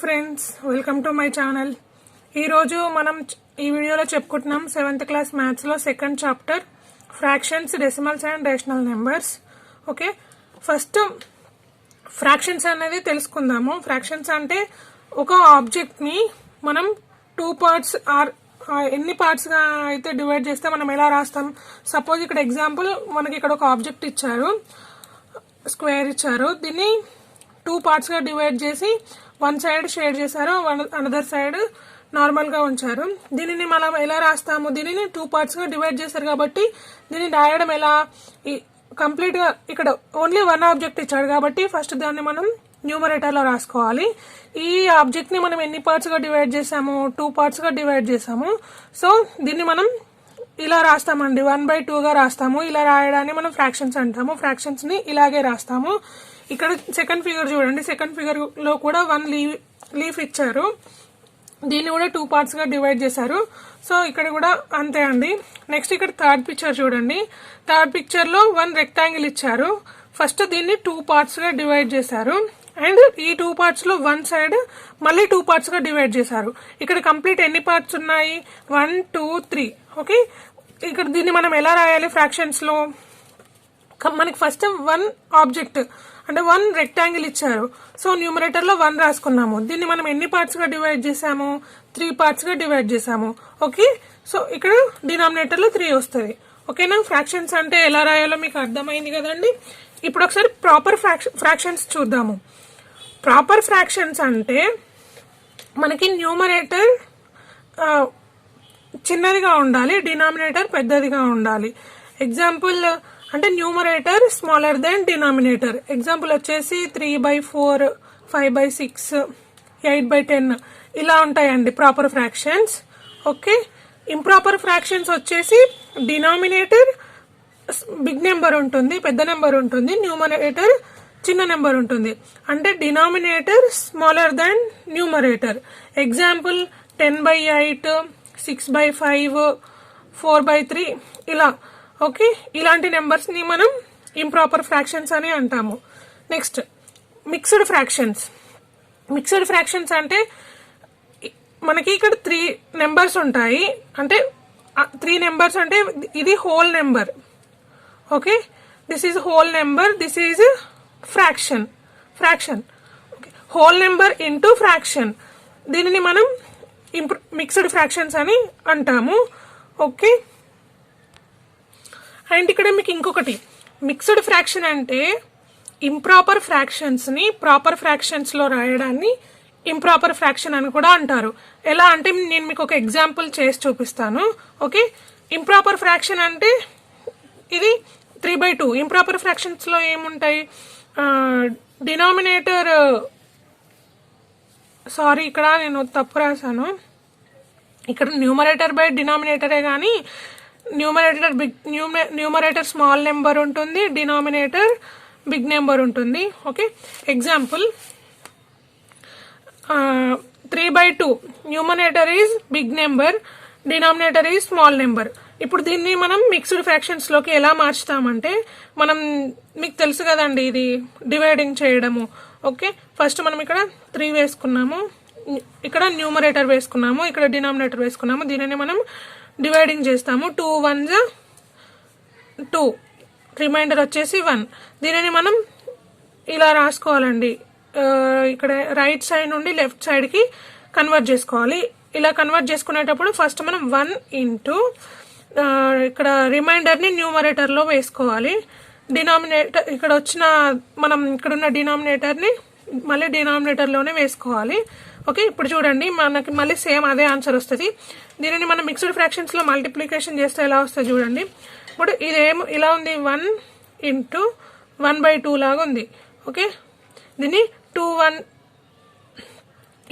Friends, welcome to my channel. ఈరోజు మనం ఈ వీడియోలో చెప్పుకుంటున్నాం 7th క్లాస్ మ్యాథ్స్లో second chapter fractions, decimals and rational numbers. Okay, first fractions అనేది తెలుసుకుందాము. ఫ్రాక్షన్స్ అంటే ఒక ఆబ్జెక్ట్ని మనం 2 పార్ట్స్ ఆర్ ఎన్ని పార్ట్స్గా అయితే డివైడ్ చేస్తే మనం ఎలా రాస్తాం. సపోజ్ ఇక్కడ ఎగ్జాంపుల్ మనకి ఇక్కడ ఒక ఆబ్జెక్ట్ ఇచ్చారు, స్క్వేర్ ఇచ్చారు. దీన్ని 2 పార్ట్స్గా డివైడ్ చేసి వన్ సైడ్ షేడ్ చేశారు, అనదర్ సైడ్ నార్మల్గా ఉంచారు. దీనిని మనం ఎలా రాస్తాము? దీనిని 2 పార్ట్స్గా డివైడ్ చేశారు కాబట్టి దీన్ని రాయడం ఎలా? కంప్లీట్గా ఇక్కడ ఓన్లీ 1 ఆబ్జెక్ట్ ఇచ్చాడు కాబట్టి ఫస్ట్ దాన్ని మనం న్యూమరేటర్లో రాసుకోవాలి. ఈ ఆబ్జెక్ట్ని మనం ఎన్ని పార్ట్స్గా డివైడ్ చేసాము? 2 పార్ట్స్గా డివైడ్ చేసాము. సో దీన్ని మనం ఇలా రాస్తామండి, 1/2గా రాస్తాము. ఇలా రాయడాన్ని మనం ఫ్రాక్షన్స్ అంటాము. ఫ్రాక్షన్స్ని ఇలాగే రాస్తాము. ఇక్కడ సెకండ్ ఫిగర్ చూడండి, సెకండ్ ఫిగర్ లో కూడా 1 లీఫ్ ఇచ్చారు. దీన్ని కూడా 2 పార్ట్స్గా డివైడ్ చేశారు. సో ఇక్కడ కూడా అంతే అండి. నెక్స్ట్ ఇక్కడ థర్డ్ పిక్చర్ చూడండి. థర్డ్ పిక్చర్లో 1 రెక్టాంగిల్ ఇచ్చారు. ఫస్ట్ దీన్ని 2 పార్ట్స్గా డివైడ్ చేశారు అండ్ ఈ 2 పార్ట్స్లో 1 సైడ్ మళ్ళీ 2 పార్ట్స్గా డివైడ్ చేశారు. ఇక్కడ కంప్లీట్ ఎన్ని పార్ట్స్ ఉన్నాయి? 1, 2, 3. ఓకే, ఇక్కడ దీన్ని మనం ఎలా రాయాలి ఫ్రాక్షన్స్లో? మనకి ఫస్ట్ 1 ఆబ్జెక్ట్ అంటే 1 రెక్టాంగిల్ ఇచ్చారు. సో న్యూమరేటర్లో 1 రాసుకున్నాము. దీన్ని మనం ఎన్ని పార్ట్స్గా డివైడ్ చేసాము? 3 పార్ట్స్గా డివైడ్ చేసాము. ఓకే, సో ఇక్కడ డినామినేటర్లో 3 వస్తుంది. ఓకేనా? ఫ్రాక్షన్స్ అంటే ఎలా రాయాలో మీకు అర్థమైంది కదండి. ఇప్పుడు ఒకసారి ప్రాపర్ ఫ్రాక్షన్స్ చూద్దాము. ప్రాపర్ ఫ్రాక్షన్స్ అంటే మనకి న్యూమరేటర్ చిన్నదిగా ఉండాలి, డినామినేటర్ పెద్దదిగా ఉండాలి. ఎగ్జాంపుల్ అంటే numerator smaller than denominator. Example వచ్చేసి 3/4, 5/6, 8/10 ఇలా ఉంటాయండి proper fractions. Okay, improper fractions వచ్చేసి డినామినేటర్ బిగ్ నెంబర్ ఉంటుంది, పెద్ద నెంబర్ ఉంటుంది, న్యూమరేటర్ చిన్న నెంబర్ ఉంటుంది. అంటే denominator smaller than numerator. Example 10/8, 6/5, 4/3 ఇలా. ఓకే, ఇలాంటి నెంబర్స్ ని మనం ఇంప్రాపర్ ఫ్రాక్షన్స్ అని అంటాము. Next mixed fractions. Mixed fractions అంటే మనకి ఇక్కడ 3 నెంబర్స్ ఉంటాయి. అంటే 3 నెంబర్స్ అంటే ఇది whole number. Okay, this is whole number, this is fraction. Whole number into fraction, దీనిని మనం మిక్స్డ్ ఫ్రాక్షన్స్ అని అంటాము. ఓకే, అండ్ ఇక్కడ మీకు ఇంకొకటి, మిక్స్డ్ ఫ్రాక్షన్ అంటే ఇంప్రాపర్ ఫ్రాక్షన్స్ ని ప్రాపర్ ఫ్రాక్షన్స్ లో రాయడాన్ని ఇంప్రాపర్ ఫ్రాక్షన్ అని కూడా అంటారు. ఎలా అంటే నేను మీకు ఒక ఎగ్జాంపుల్ చేసి చూపిస్తాను. ఓకే, ఇంప్రాపర్ ఫ్రాక్షన్ అంటే ఇది 3/2. ఇంప్రాపర్ ఫ్రాక్షన్స్ లో ఏముంటాయి? డినామినేటర్, సారీ ఇక్కడ నేను తప్పు రాశాను. ఇక్కడ న్యూమరేటర్ బై డినామినేటరే కానీ న్యూమరేటర్ స్మాల్ నెంబర్ ఉంటుంది, డినామినేటర్ బిగ్ నెంబర్ ఉంటుంది. Okay, example 3/2 numerator is big number, denominator is small number. ఇప్పుడు దీన్ని మనం మిక్స్డ్ ఫ్రాక్షన్స్ లోకి ఎలా మార్చుతామంటే, మనం మీకు తెలుసు కదండి ఇది డివైడింగ్ చేయడము. ఓకే, ఫస్ట్ మనం ఇక్కడ 3 వేసుకున్నాము, ఇక్కడ న్యూమరేటర్ వేసుకున్నాము, ఇక్కడ డినామినేటర్ వేసుకున్నాము. దీనిని మనం డివైడింగ్ చేస్తాము. 2 1s 2, రిమైండర్ వచ్చేసి 1. దీనిని మనం ఇలా రాసుకోవాలండి. ఇక్కడ రైట్ సైడ్ నుండి లెఫ్ట్ సైడ్ కి కన్వర్ట్ చేసుకోవాలి. ఇలా కన్వర్ట్ చేసుకునేటప్పుడు ఫస్ట్ మనం 1 ఇంటూ ఇక్కడ రిమైండర్ ని న్యూమరేటర్ లో వేసుకోవాలి. డినామినేటర్ ఇక్కడ వచ్చిన మనం ఇక్కడ ఉన్న డినామినేటర్ ని మళ్ళీ డినామినేటర్ లోనే వేసుకోవాలి. ఓకే, ఇప్పుడు చూడండి మనకి మళ్ళీ సేమ్ అదే ఆన్సర్ వస్తుంది. దీనిని మనం మిక్స్డ్ ఫ్రాక్షన్స్ లో మల్టిప్లికేషన్ చేస్తే ఎలా వస్తుంది చూడండి. ఇప్పుడు ఇదేమో ఇలా ఉంది, 1 ఇంటూ 1/2 లాగా ఉంది. ఓకే, దీన్ని 2 1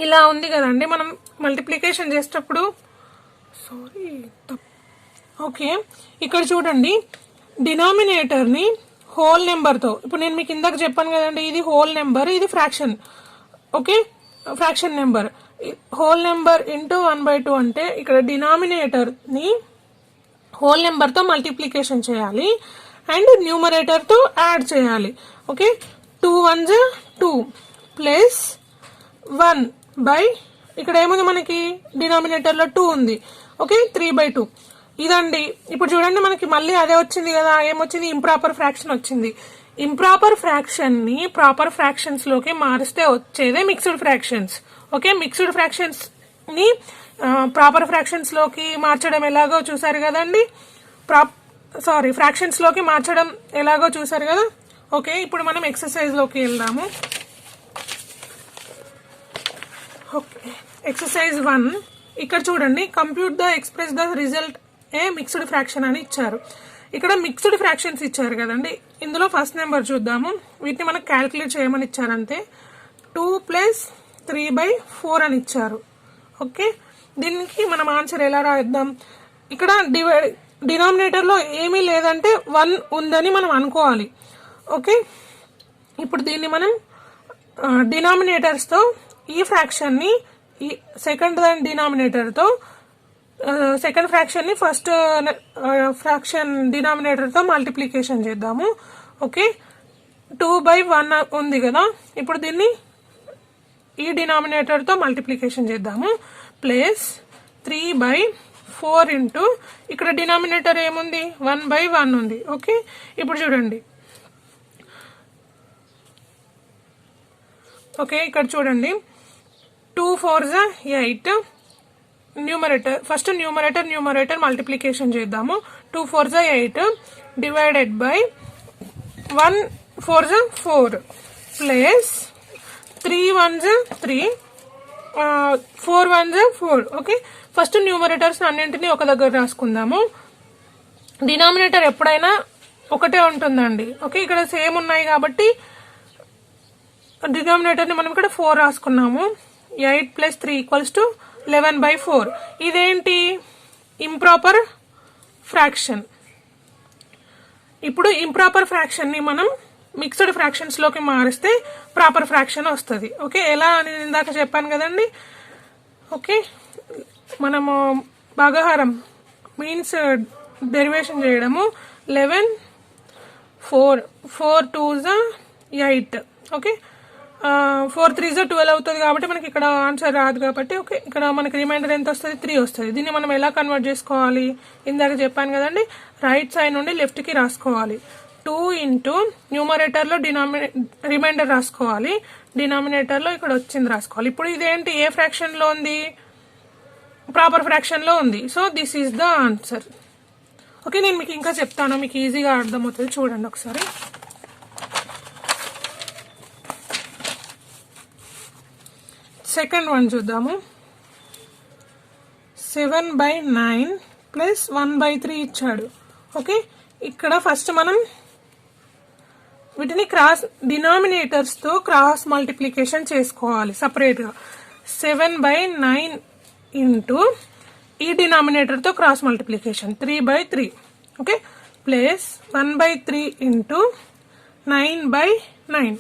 ఇలా ఉంది కదండి. మనం మల్టిప్లికేషన్ చేసేటప్పుడు ఓకే, ఇక్కడ చూడండి డినామినేటర్ ని హోల్ నెంబర్ తో, ఇప్పుడు నేను మీకు ఇందాక చెప్పాను కదండి ఇది హోల్ నెంబర్, ఇది fraction. Okay, fraction number whole number into 1/2 అంటే ఇక్కడ డినామినేటర్ ని హోల్ నెంబర్ తో మల్టిప్లికేషన్ చేయాలి అండ్ న్యూమరేటర్ తో యాడ్ చేయాలి. ఓకే, 2 1s 2 ప్లస్ 1 బై ఇక్కడ ఏముంది మనకి డినామినేటర్లో 2 ఉంది. ఓకే, 3/2 ఇదండి. ఇప్పుడు చూడండి మనకి మళ్ళీ అదే వచ్చింది కదా, ఏమొచ్చింది, ఇంప్రాపర్ ఫ్రాక్షన్ వచ్చింది. ఇంప్రాపర్ ఫ్రాక్షన్ ని ప్రాపర్ ఫ్రాక్షన్స్ లోకి మారిస్తే వచ్చేదే mixed fractions. Okay, mixed fractions ని ప్రాపర్ ఫ్రాక్షన్స్ లోకి మార్చడం ఎలాగో చూసారు కదండి, ఫ్రాక్షన్స్ లోకి మార్చడం ఎలాగో చూసారు కదా. ఓకే, ఇప్పుడు మనం ఎక్సర్సైజ్ లోకి వెళ్దాము. ఓకే, ఎక్సర్సైజ్ 1 ఇక్కడ చూడండి, compute the express the result A mixed fraction అని ఇచ్చారు. ఇక్కడ మిక్స్డ్ ఫ్రాక్షన్స్ ఇచ్చారు కదండి, ఇందులో ఫస్ట్ నెంబర్ చూద్దాము. వీటిని మనకు క్యాలిక్యులేట్ చేయమని ఇచ్చారంతే. 2 + 3/4 అని ఇచ్చారు. ఓకే, దీనికి మనం ఆన్సర్ ఎలా రాద్దాం, ఇక్కడ డినామినేటర్ లో ఏమీ లేదంటే 1 ఉందని మనం అనుకోవాలి. ఓకే, ఇప్పుడు దీన్ని మనం డినామినేటర్స్ తో ఈ ఫ్రాక్షన్ ని ఈ సెకండ్ డినామినేటర్ తో సెకండ్ ఫ్రాక్షన్ ని ఫస్ట్ ఫ్రాక్షన్ డినామినేటర్ తో మల్టిప్లికేషన్ చేద్దాము. ఓకే, 2/1 ఉంది కదా, ఇప్పుడు దీన్ని ఈ డినామినేటర్ తో మల్టిప్లికేషన్ చేద్దాము. ప్లస్ 3/4 ఇంటూ ఇక్కడ డినామినేటర్ ఏముంది, 1/1 ఉంది. ఓకే, ఇప్పుడు చూడండి. ఓకే, ఇక్కడ చూడండి, 2 4s 8. Numerator first numerator multiplication చేద్దాము. 2 4s 8 divided by 1 4s 4 plus 3 1s 3 4 1s 4. Okay, first numerators అన్నింటినీ ఒక దగ్గర రాసుకుందాము. డినామినేటర్ ఎప్పుడైనా ఒకటే ఉంటుందండి. ఓకే, ఇక్కడ సేమ్ ఉన్నాయి కాబట్టి డినామినేటర్ ని మనం ఇక్కడ 4 రాసుకున్నాము. 8 + 3 = 11/4. ఇదేంటి, ఇంప్రాపర్ ఫ్రాక్షన్. ఇప్పుడు ఇంప్రాపర్ ఫ్రాక్షన్ ని మనం మిక్స్డ్ ఫ్రాక్షన్స్ లోకి మారిస్తే ప్రాపర్ ఫ్రాక్షన్ వస్తుంది. ఓకే, ఎలా అని ఇందాక చెప్పాను కదండి. ఓకే, మనము భాగాహారం మీన్స్ డెరివేషన్ చేయడము. 11 4 4 2s 8. ఓకే, 4 3s 12 అవుతుంది కాబట్టి మనకి ఇక్కడ ఆన్సర్ రాదు కాబట్టి. ఓకే, ఇక్కడ మనకి రిమైండర్ ఎంత వస్తుంది, 3 వస్తుంది. దీన్ని మనం ఎలా కన్వర్ట్ చేసుకోవాలి, ఇందాక చెప్పాను కదండి, రైట్ సైడ్ నుండి లెఫ్ట్ కి రాసుకోవాలి. 2 ఇంటూ న్యూమరేటర్ లో రిమైండర్ రాసుకోవాలి, డినామినేటర్ లో ఇక్కడ వచ్చింది రాసుకోవాలి. ఇప్పుడు ఇదేంటి, ఏ ఫ్రాక్షన్ లో ఉంది, ప్రాపర్ ఫ్రాక్షన్ లో ఉంది. So this is the answer. Okay, నేను మీకు ఇంకా చెప్తాను, మీకు ఈజీగా అర్థమవుతుంది. చూడండి ఒకసారి. సెకండ్ వన్ చూద్దాము. 7/9 + 1/3 ఇచ్చాడు. ఓకే, ఇక్కడ ఫస్ట్ మనం వీటిని డినామినేటర్స్ తో క్రాస్ మల్టిప్లికేషన్ చేసుకోవాలి సపరేట్ గా. 7/9 ఇంటూ ఈ డినామినేటర్ తో cross multiplication 3/3. Okay, plus 1/3 into 9/9.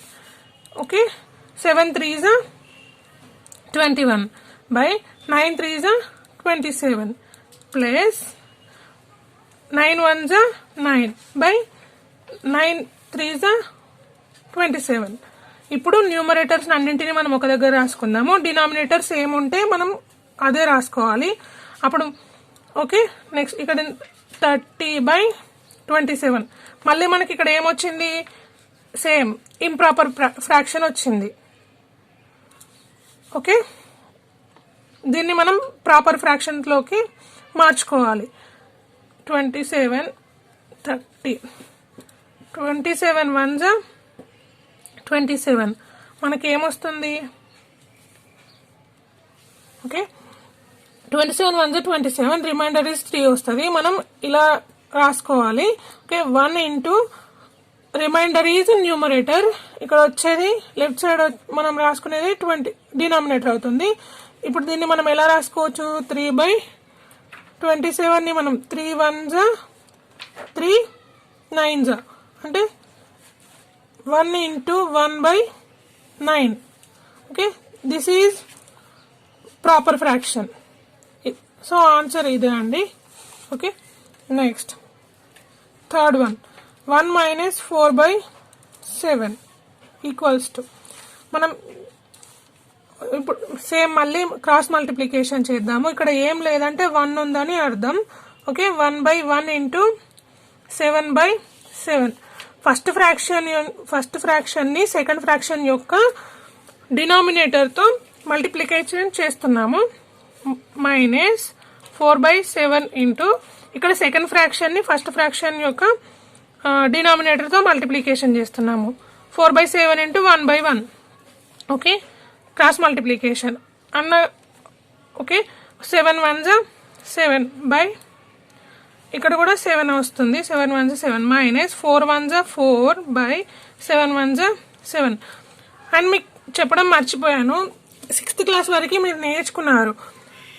Okay, 7 3s 21 by 9 3s 27 plus 9 1s 9 by 9 3s 27. ఇప్పుడు న్యూమరేటర్స్ అన్నింటినీ మనం ఒక దగ్గర రాసుకుందాము. డినామినేటర్స్ ఏముంటే మనం అదే రాసుకోవాలి. అప్పుడు ఓకే, నెక్స్ట్ ఇక్కడ 30/27. మళ్ళీ మనకి ఇక్కడ ఏమొచ్చింది, సేమ్ ఇంప్రాపర్ ఫ్రాక్షన్ వచ్చింది. ఓకే, దీన్ని మనం ప్రాపర్ ఫ్రాక్షన్ లోకి మార్చుకోవాలి. 27 30 27 1s 27 మనకి ఏమొస్తుంది. ఓకే, 27 1s 27, రిమైండర్ ఇస్ 3 వస్తుంది. మనం ఇలా రాసుకోవాలి. Okay, 1 into remainder is numerator, ఇక్కడ వచ్చేది లెఫ్ట్ సైడ్ మనం రాసుకునేది 20 డినామినేటర్ అవుతుంది. ఇప్పుడు దీన్ని మనం ఎలా రాసుకోవచ్చు, 3/27 ని మనం 3 1s 3 9s అంటే 1 into 1/9. Okay, this is proper fraction. So answer ఇదే అండి. Okay, next third one, 1 - 4/7 equals to, మనం ఇప్పుడు సేమ్ మళ్ళీ క్రాస్ మల్టిప్లికేషన్ చేద్దాము. ఇక్కడ ఏం లేదంటే 1 ఉందని అర్థం. Okay, 1/1 into 7/7. ఫస్ట్ ఫ్రాక్షన్ ని సెకండ్ ఫ్రాక్షన్ యొక్క డినామినేటర్ తో మల్టిప్లికేషన్ చేస్తున్నాము. -4/7 ఇంటూ ఇక్కడ సెకండ్ ఫ్రాక్షన్ ని ఫస్ట్ ఫ్రాక్షన్ యొక్క డినామినేటర్ తో మల్టిప్లికేషన్ చేస్తున్నాము. 4/7 ఇంటూ 1/1. ఓకే, క్రాస్ మల్టిప్లికేషన్ అన్న. ఓకే, 7 1 7 బై ఇక్కడ కూడా 7 వస్తుంది. 7 1 7 -4 1 4 బై 7 1 7. అండ్ మీకు చెప్పడం మర్చిపోయాను, 6th క్లాస్ వరకు మీరు నేర్చుకున్నారు.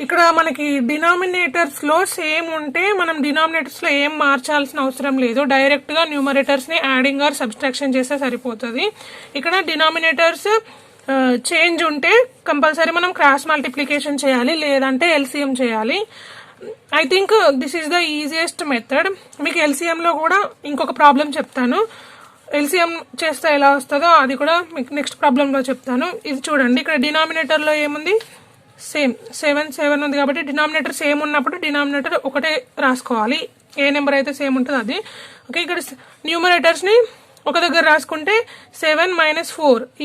ఇక్కడ మనకి డినామినేటర్స్ లో సేమ్ ఉంటే మనం డినామినేటర్స్ లో ఏం మార్చాల్సిన అవసరం లేదు. డైరెక్ట్ గా న్యూమరేటర్స్ ని యాడింగ్ ఆర్ సబ్స్ట్రాక్షన్ చేస్తే సరిపోతుంది. ఇక్కడ డినామినేటర్స్ చేంజ్ ఉంటే కంపల్సరీ మనం క్రాస్ మల్టిప్లికేషన్ చేయాలి, లేదంటే ఎల్సిఎం చేయాలి. I think this is the easiest method. మీకు ఎల్సిఎం లో కూడా ఇంకొక ప్రాబ్లం చెప్తాను. ఎల్సిఎం చేస్తే ఎలా వస్తుందో అది కూడా మీకు నెక్స్ట్ ప్రాబ్లం లో చెప్తాను. ఇది చూడండి, ఇక్కడ డినామినేటర్ లో ఏముంది, సేమ్ 7 7 ఉంది కాబట్టి డినామినేటర్ సేమ్ ఉన్నప్పుడు డినామినేటర్ ఒకటే రాసుకోవాలి. ఏ నెంబర్ అయితే సేమ్ ఉంటుందో అది. ఓకే, ఇక్కడ న్యూమరేటర్స్ ని ఒక దగ్గర రాసుకుంటే 7 - 4 =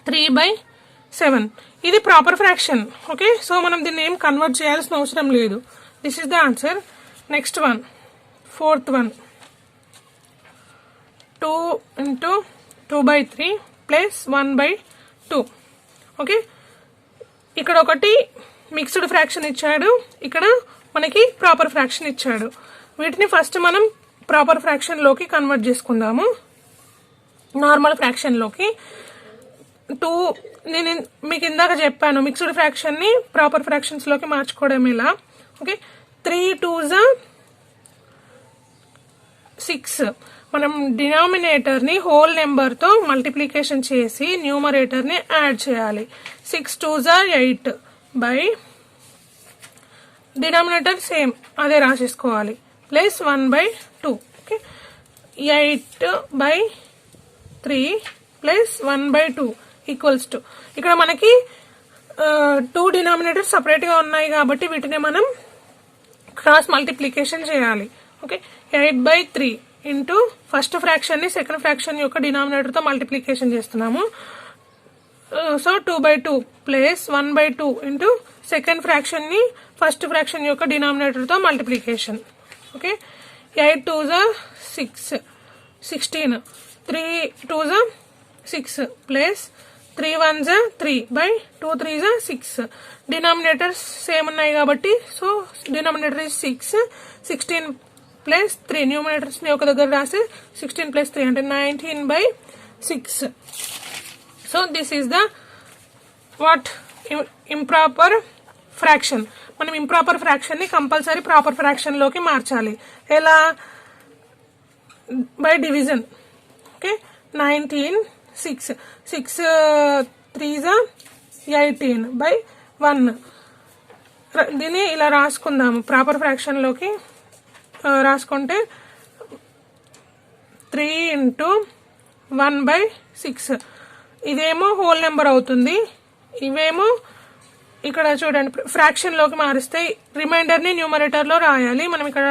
3/7. ఇది ప్రాపర్ ఫ్రాక్షన్. ఓకే, సో మనం దీన్ని ఏం కన్వర్ట్ చేయాల్సిన అవసరం లేదు. This is the answer. Next one, 4th one, 2 into 2/3 plus 1/2. Okay, ఇక్కడ ఒకటి మిక్స్డ్ ఫ్రాక్షన్ ఇచ్చాడు, ఇక్కడ మనకి ప్రాపర్ ఫ్రాక్షన్ ఇచ్చాడు. వీటిని ఫస్ట్ మనం ప్రాపర్ ఫ్రాక్షన్ లోకి కన్వర్ట్ చేసుకుందాము, నార్మల్ ఫ్రాక్షన్ లోకి. 2 నేను మీకు ఇందాక చెప్పాను మిక్స్డ్ ఫ్రాక్షన్ ని ప్రాపర్ ఫ్రాక్షన్స్ లోకి మార్చుకోవడం ఎలా. Okay, 3 2s 6. మనం డినామినేటర్ ని హోల్ నెంబర్ తో మల్టిప్లికేషన్ చేసి న్యూమరేటర్ ని యాడ్ చేయాలి. 6 2s 8 బై డినామినేటర్ సేమ్ అదే రాసేసుకోవాలి, ప్లస్ 1/2. ఓకే, 8/3 ప్లస్ 1/2 = ఇక్కడ మనకి 2 డినామినేటర్స్ సపరేట్ గా ఉన్నాయి కాబట్టి వీటిని మనం క్రాస్ మల్టిప్లికేషన్ చేయాలి. ఓకే, 8/3 ఇంటూ ఫస్ట్ ఫ్రాక్షన్ ని సెకండ్ ఫ్రాక్షన్ యొక్క డినామినేటర్ తో మల్టిప్లికేషన్ చేస్తున్నాము. So 2/2 plus 1/2 into second fraction ని ఫస్ట్ ఫ్రాక్షన్ యొక్క డినామినేటర్ తో multiplication. Okay, 8 2s 6 16 3 2s 6 plus 3 1s 3 by 2 3s 6. Denominators same ఉన్నాయి కాబట్టి so denominator is 6. 16 plus 3 numerators ని ఒక దగ్గర రాసి 16 ప్లస్ 3 అంటే 19/6. So this is the what improper fraction. మనం ఇంప్రాపర్ ఫ్రాక్షన్ ని కంపల్సరీ ప్రాపర్ ఫ్రాక్షన్ లోకి మార్చాలి. ఎలా? By division. Okay, 19 6 6 3s 18 by 1. దీన్ని ఇలా రాసుకుందాము ప్రాపర్ ఫ్రాక్షన్ లోకి. రాసుకుంటే 3 ఇంటూ 1/6. ఇదేమో హోల్ నెంబర్ అవుతుంది, ఇవేమో ఇక్కడ చూడండి ఫ్రాక్షన్ లోకి మారిస్తే రిమైండర్ ని న్యూమరేటర్ లో రాయాలి. మనం ఇక్కడ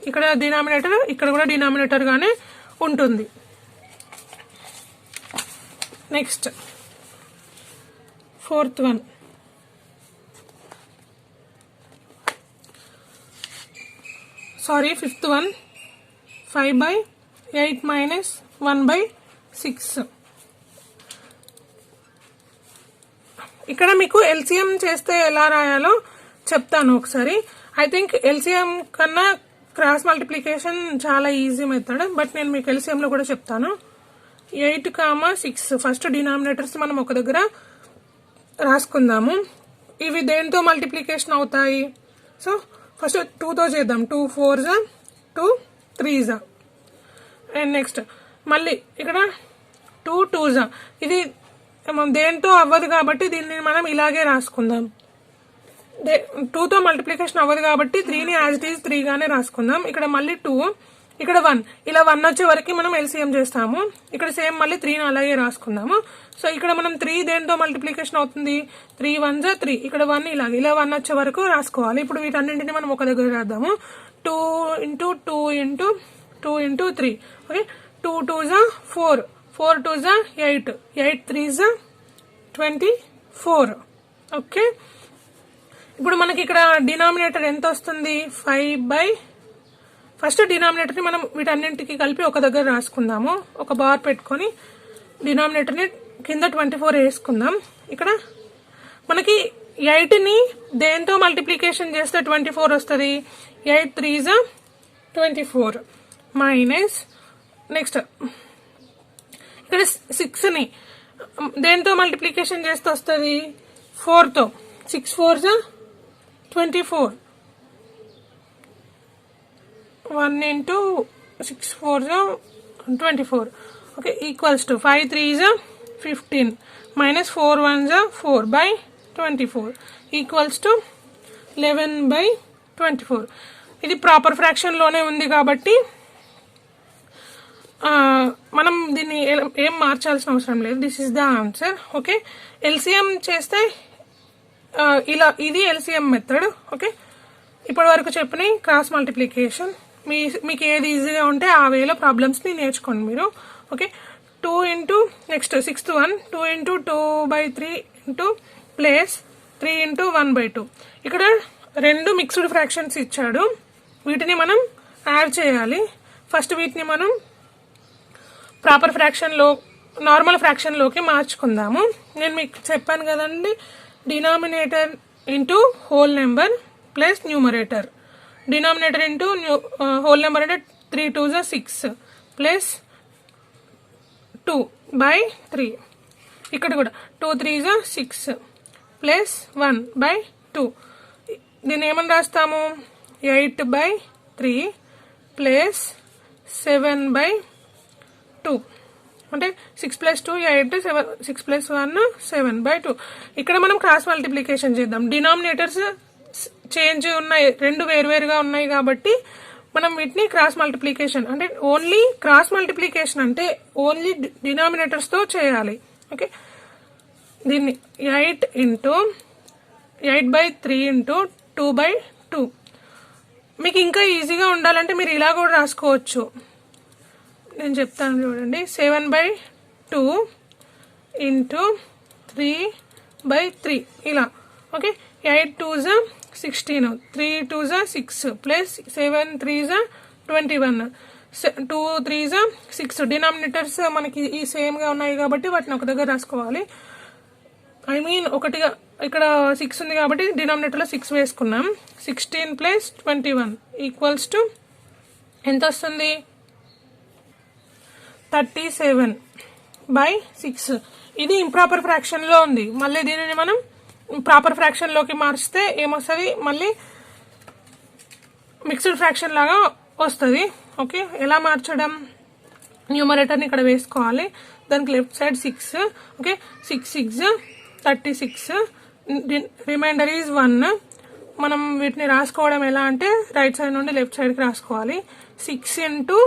ఇక్కడ డినామినేటర్, ఇక్కడ కూడా డినామినేటర్ గానే ఉంటుంది. Next 4th one, sorry 5th one, 5/8 minus 1/6. ఇక్కడ మీకు ఎల్సిఎం చేస్తే ఎలా రాయాలో చెప్తాను ఒకసారి. ఐ థింక్ ఎల్సిఎం కన్నా క్రాస్ మల్టిప్లికేషన్ చాలా ఈజీ మెథడ్, బట్ నేను మీకు ఎల్సిఎం లో కూడా చెప్తాను. 8, 6 ఫస్ట్ డినామినేటర్స్ మనం ఒక దగ్గర రాసుకుందాము. ఇవి దేంతో మల్టిప్లికేషన్ అవుతాయి? సో ఫస్ట్ 2తో చేద్దాం. 2 4s 2 3s. అండ్ నెక్స్ట్ మళ్ళీ ఇక్కడ 2 2s. ఇది దేంతో అవ్వదు కాబట్టి దీన్ని మనం ఇలాగే రాసుకుందాం. 2తో మల్టిప్లికేషన్ అవ్వదు కాబట్టి 3ని యాజ్ ఇట్ ఈజ్ 3 గానే రాసుకుందాం. ఇక్కడ మళ్ళీ 2 ఇక్కడ 1 ఇలా 1 వచ్చే వరకు మనం ఎల్సిఎం చేస్తాము. ఇక్కడ సేమ్ మళ్ళీ 3ని అలాగే రాసుకుందాము. సో ఇక్కడ మనం 3 దేంతో మల్టిప్లికేషన్ అవుతుంది, 3 1 3, ఇక్కడ 1 ఇలా 1 వచ్చే వరకు రాసుకోవాలి. ఇప్పుడు వీటన్నింటినీ మనం ఒక దగ్గర రాద్దాము. 2 into 2 into 2 into 3, okay. 2 2 4, 4 2 8, 8 3 24, okay. ఇప్పుడు మనకి ఇక్కడ డినామినేటర్ ఎంత వస్తుంది, 5 ఫస్ట్ డినామినేటర్ని మనం వీటన్నింటికి కలిపి ఒక దగ్గర రాసుకుందాము. ఒక బార్ పెట్టుకొని డినామినేటర్ని కింద 24 వేసుకుందాం. ఇక్కడ మనకి 8ని దేంతో మల్టిప్లికేషన్ చేస్తే 24 వస్తుంది, 8 3 24 మైనస్ నెక్స్ట్ ఇక్కడ 6ని దేంతో మల్టిప్లికేషన్ చేస్తే వస్తుంది, 4తో, 6 4 24, 1 into 6 4 24, okay, equals to 5 3 15 minus 4 1 4 by 24 equals to 11 by 24. ఇది ప్రాపర్ ఫ్రాక్షన్ లోనే ఉంది కాబట్టి మనం దీన్ని ఏం మార్చాల్సిన అవసరం లేదు. This is the answer, okay. LCM చేస్తే ఇలా, ఇది ఎల్సిఎం మెథడ్, ఓకే. ఇప్పటి వరకు చెప్పిన క్రాస్ మల్టిప్లికేషన్ మీకు ఏది ఈజీగా ఉంటే ఆ వేలో ప్రాబ్లమ్స్ని నేర్చుకోండి మీరు, okay. 2 into next 6th 1, 2 into 2/3 into plus 3 into 1/2. ఇక్కడ 2 మిక్స్డ్ ఫ్రాక్షన్స్ ఇచ్చాడు, వీటిని మనం యాడ్ చేయాలి. ఫస్ట్ వీటిని మనం ప్రాపర్ ఫ్రాక్షన్లో, నార్మల్ ఫ్రాక్షన్లోకి మార్చుకుందాము. నేను మీకు చెప్పాను కదండి, denominator into whole number plus numerator. Denominator into whole number అంటే 3 2 6 ప్లస్ 2/3. ఇక్కడ కూడా 2 3 6 ప్లస్ 1/2. దీన్ని ఏమని రాస్తాము, 8/3 ప్లస్ 7/2, అంటే 6 + 2 8, 7 6 + 1 7/2. ఇక్కడ మనం క్రాస్ మల్టిప్లికేషన్ చేద్దాం. డినామినేటర్స్ చేంజ్ ఉన్నాయి, 2 వేరువేరుగా ఉన్నాయి కాబట్టి మనం వీటిని క్రాస్ మల్టిప్లికేషన్ అంటే ఓన్లీ క్రాస్ మల్టిప్లికేషన్ అంటే ఓన్లీ డినామినేటర్స్ తో చేయాలి, ఓకే. దీన్ని 8/3 ఇంటూ 2/2. మీకు ఇంకా ఈజీగా ఉండాలంటే మీరు ఇలా కూడా రాసుకోవచ్చు, నేను చెప్తాను చూడండి. 7/2 ఇంటూ 3/3 ఇలా, ఓకే. 8 2 16, 3 2 6 ప్లస్ 7 3 21, 2 3 6. డినామినేటర్స్ మనకి ఈ సేమ్ గా ఉన్నాయి కాబట్టి వాటిని ఒక దగ్గర రాసుకోవాలి. ఐ మీన్ ఒకటిగా ఇక్కడ 6 ఉంది కాబట్టి డినామినేటర్ లో 6 వేసుకున్నాం. 16 ప్లస్ 21 ఈక్వల్స్ టు ఎంత వస్తుంది, 37/6. ఇది ఇంప్రాపర్ ఫ్రాక్షన్ లో ఉంది. మళ్ళీ దీనిని మనం ప్రాపర్ ఫ్రాక్షన్ లోకి మార్చితే ఏమొస్తుంది, మళ్ళీ మిక్స్డ్ ఫ్రాక్షన్ లాగా వస్తుంది, ఓకే. ఎలా మార్చడం, న్యూమరేటర్ని ఇక్కడ వేసుకోవాలి, దానికి left side 6, okay. 6 6 36, remainder is 1. మనం వీటిని రాసుకోవడం ఎలా అంటే రైట్ సైడ్ నుండి లెఫ్ట్ సైడ్కి రాసుకోవాలి. 6 into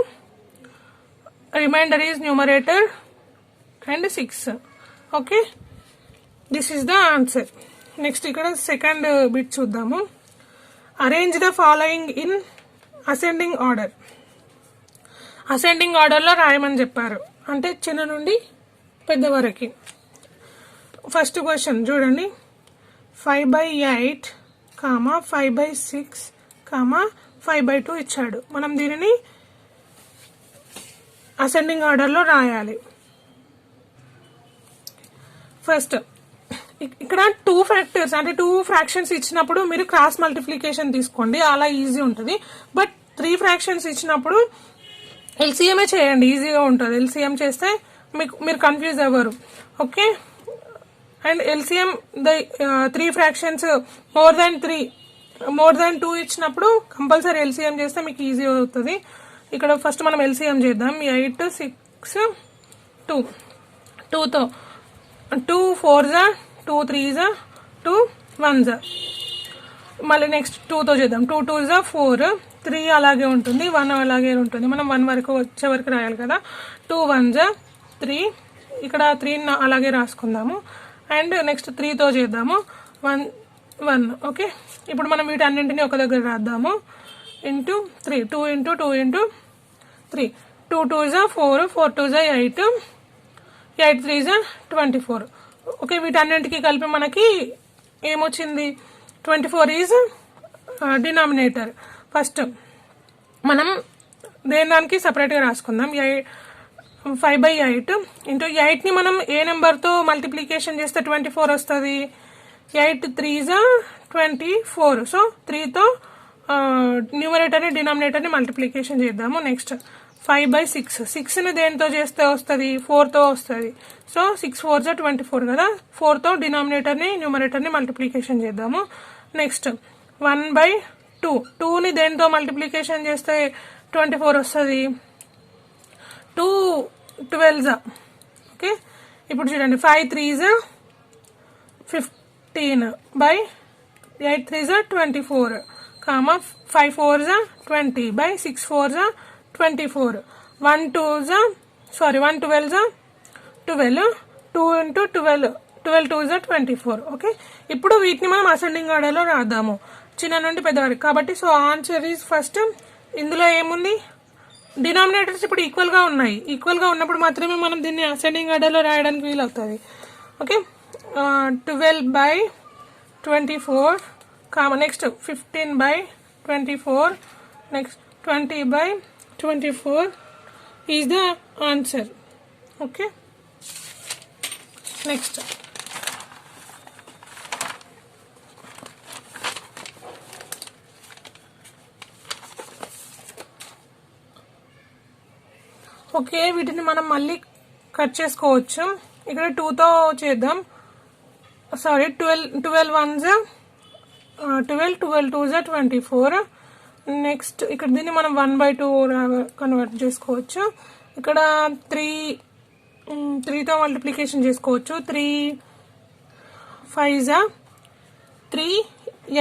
remainder is numerator and 6, okay. This is the answer. Next ఇక్కడ సెకండ్ బిట్ చూద్దాము. Arrange the following in ascending order. Ascending ఆర్డర్లో రాయమని చెప్పారు, అంటే చిన్న నుండి పెద్ద వరకు. ఫస్ట్ క్వశ్చన్ చూడండి, 5/8, 5/6, 5/2 ఇచ్చాడు. మనం దీనిని అసెండింగ్ ఆర్డర్లో రాయాలి. ఫస్ట్ ఇక్కడ 2 ఫ్యాక్టర్స్ అంటే 2 ఫ్రాక్షన్స్ ఇచ్చినప్పుడు మీరు క్రాస్ మల్టిప్లికేషన్ తీసుకోండి, అలా ఈజీ ఉంటుంది. బట్ 3 ఫ్రాక్షన్స్ ఇచ్చినప్పుడు ఎల్సిఎంఏ చేయండి, ఈజీగా ఉంటుంది. ఎల్సిఎం చేస్తే మీరు కన్ఫ్యూజ్ అవ్వరు, okay. And LCM 3 fractions more than 2 ఇచ్చినప్పుడు కంపల్సరీ ఎల్సిఎం చేస్తే మీకు ఈజీ అవుతుంది. ఇక్కడ ఫస్ట్ మనం ఎల్సిఎం చేద్దాం. 8 6 2, 2తో 2 4 2 3 2 1. మళ్ళీ నెక్స్ట్ 2తో చేద్దాం. 2 2 4, 3 అలాగే ఉంటుంది, 1 అలాగే ఉంటుంది. మనం 1 వరకు వచ్చే వరకు రాయాలి కదా. 2 1s 3, ఇక్కడ 3 అలాగే రాసుకుందాము. అండ్ నెక్స్ట్ 3తో చేద్దాము. 1 1. ఓకే, ఇప్పుడు మనం వీటన్నింటినీ ఒక దగ్గర రాద్దాము. Into 3, 2 into 2 into 3, 2 2s 4, 4 2s 8, 8 3s 24. Okay, వీటన్నింటికి కలిపి మనకి ఏమొచ్చింది? 24 ఈజ్ డినామినేటర్. ఫస్ట్ మనం దానికి సపరేట్గా రాసుకుందాం. 5/8 ఇంటూ 8ని మనం ఏ నెంబర్తో మల్టిప్లికేషన్ చేస్తే 24 వస్తుంది? 8 3s 24. సో 3తో న్యూమరేటర్ని డినామినేటర్ని మల్టిప్లికేషన్ చేద్దాము. నెక్స్ట్ 5/6, 6ని దేనితో చేస్తే వస్తుంది? 4తో వస్తుంది. సో 6 4s 24 కదా. 4తో డినామినేటర్ని న్యూమరేటర్ని మల్టిప్లికేషన్ చేద్దాము. నెక్స్ట్ 1/2, 2ని దేనితో మల్టిప్లికేషన్ చేస్తే 24 వస్తుంది? 2 12s. ఓకే, ఇప్పుడు చూడండి 5 3s 15 by 8 3s 24, 5 4s 20 by 6 4s 24, 1 12s 12, 2 into 12 2s 24. Okay, ఇప్పుడు వీటిని మనం అసెండింగ్ ఆర్డర్లో రాద్దాము, చిన్న నుండి పెద్ద వరకు. కాబట్టి సో ఆన్సర్ ఈజ్ ఫస్ట్. ఇందులో ఏముంది? డినామినేటర్స్ ఇప్పుడు ఈక్వల్గా ఉన్నాయి. ఈక్వల్గా ఉన్నప్పుడు మాత్రమే మనం దీన్ని అసెండింగ్ ఆర్డర్లో రాయడానికి వీలవుతుంది. Okay, 12/24, next 15/24, next 20/24 is the answer. Okay, next okay, వీటిని మనం మళ్ళీ కట్ చేసుకోవచ్చు. ఇక్కడ 2తో చేద్దాం. Sorry, 12 1s 12, 12 2s 24. నెక్స్ట్ ఇక్కడ దీన్ని మనం 1/2 కన్వర్ట్ చేసుకోవచ్చు. ఇక్కడ 3తో మల్టిప్లికేషన్ చేసుకోవచ్చు. 3 5s 3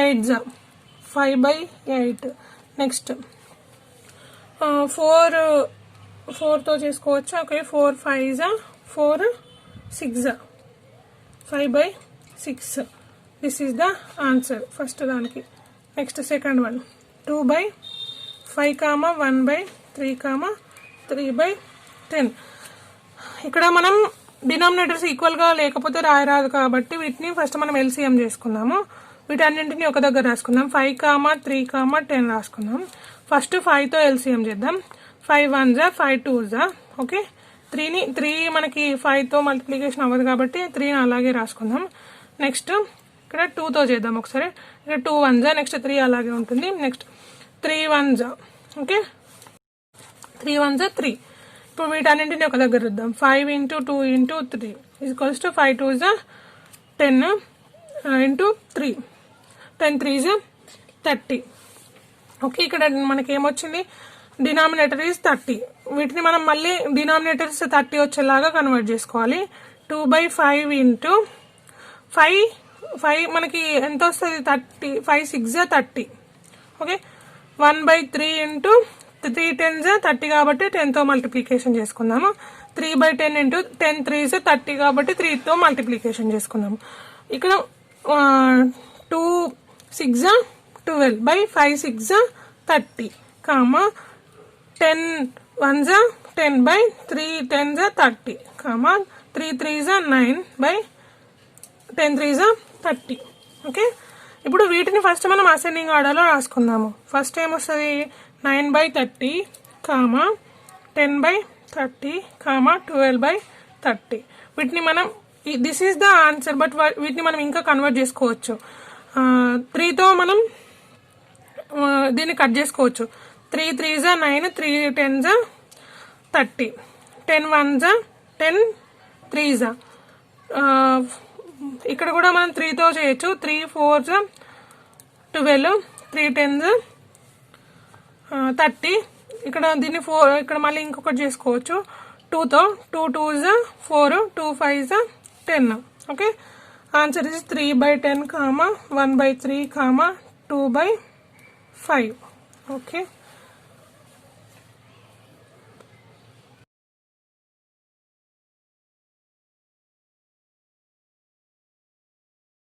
8s 5/8. నెక్స్ట్ 4తో చేసుకోవచ్చు. Okay, 4 5s 4 6 5/6. This is the answer first దానికి. Next second one 2/5, 1/3, 3/10. ఇక్కడ మనం డినామినేటర్స్ ఈక్వల్గా లేకపోతే రాయరాదు కాబట్టి వీటిని ఫస్ట్ మనం ఎల్సిఎం చేసుకుందాము. వీటన్నింటినీ ఒక దగ్గర రాసుకుందాం. 5, 3, 10 రాసుకుందాం. ఫస్ట్ 5తో ఎల్సిఎం చేద్దాం. 5 1s 5 2s. ఓకే, 3 మనకి 5తో మల్టిప్లికేషన్ అవ్వదు కాబట్టి 3ని అలాగే రాసుకుందాం. నెక్స్ట్ ఇక్కడ 2తో చేద్దాం ఒకసారి. ఇక్కడ 2 1s, నెక్స్ట్ 3 అలాగే ఉంటుంది. Next 3 1s. Okay, 3 1s 3. ఇప్పుడు వీటన్నింటినీ ఒక దగ్గర ఇద్దాం. 5 into 2 into 3 equals to 5 2s 10 into 3, 10 3s 30. Okay, ఇక్కడ మనకి ఏమొచ్చింది? Denominator is 30. వీటిని మనం మళ్ళీ డినామినేటర్స్ 30 వచ్చేలాగా కన్వర్ట్ చేసుకోవాలి. 2/5 ఇంటూ 5 మనకి ఎంత వస్తుంది? 30. 5 6 30. ఓకే, 1/3 ఇంటూ 3 10s 30 కాబట్టి 10తో మల్టిప్లికేషన్ చేసుకుందాము. 3/10 ఇంటూ 10 3s 30 కాబట్టి 3తో మల్టిప్లికేషన్ చేసుకుందాము. ఇక్కడ 2 6 12 by 5 6 30, 10 1s 10 by 3 10s 30, 3 3s 9 by 10 3s 30. Okay, ఇప్పుడు వీటిని ఫస్ట్ మనం అసెండింగ్ ఆర్డర్లో రాసుకుందాము. ఫస్ట్ ఏమొస్తుంది? 9/30, 10/30, 12/30. వీటిని మనం this is the answer. But వీటిని మనం ఇంకా కన్వర్ట్ చేసుకోవచ్చు. 3తో మనం దీన్ని కట్ చేసుకోవచ్చు. 3 3s 9, 3 10s 30, 10 1s 10 3s. ఇక్కడ కూడా మనం 3తో చేయొచ్చు. 3 4s 12, 3 10s 30. ఇక్కడ దీన్ని 4 ఇక్కడ మళ్ళీ ఇంకొకటి చేసుకోవచ్చు 2తో. 2 2s 4, 2 5s 10. Okay, answer is 3/10, 1/3, 2/5. Okay.